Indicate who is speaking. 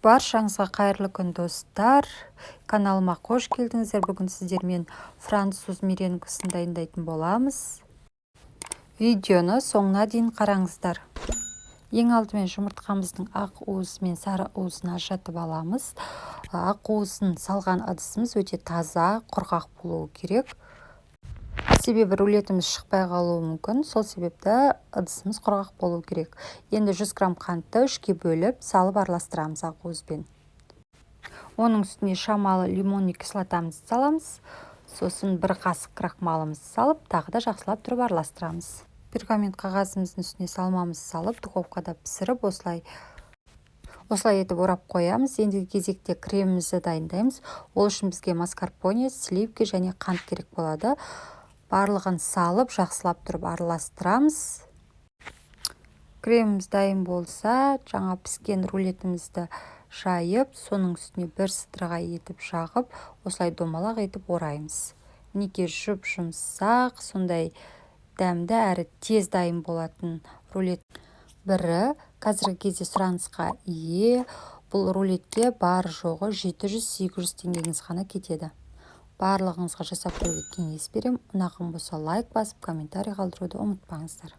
Speaker 1: Баршаңызға қайырлы күн достар. Каналыма қош келдіңіздер. Бүгін сіздермен француз меренгісін дайындайтын боламыз. Видеоны соңына дейін қараңыздар. Ең алдымен жұмыртқамыздың ақ уызы мен сары уызын ажыратып аламыз. Ақ уызын салған ыдысымыз өте таза, құрғақ болуы керек. Себебі рулетіміз шықпай қалуы мүмкін. Сол себепті ыдысымыз құрғақ болуы керек. Енді 100 грамм қантты 3-ке бөліп, салып араластырамыз ақ уызбен. Оның үстіне шамалы лимонный кислотамызды саламыз. Сосын 1 қасық крахмалымызды салып, тағы да жақсылап тұрып араластырамыз. Пергамент қағазымыздың үстіне салмамызды салып, духовкада пісіріп, осылай етіп орап қоямыз. Ендігі кезекте кремімізді дайындаймыз. Ол үшін бізге маскарпоне, сливки және қант керек болады. Барлығын салып, жақсылап тұрып араластырамыз. Креміміз дайын болса, жаңа піскен рулетімізді жайып, соның үстіне 1 сыдырға етіп жағып, осылай домалақ етіп ораймыз. Мінекей жұмсақ, сондай дәмді әрі тез дайын болатын рулет. Бірі қазіргі кезде сұранысқа ие. Бұл рулетке бар жоғы 700-800 теңгеңіз ғана кетеді. Барлығыңызға жасап көруге кеңес берем. Ұнаған болса лайк басып, комментарий қалдыруды ұмытпаңыздар.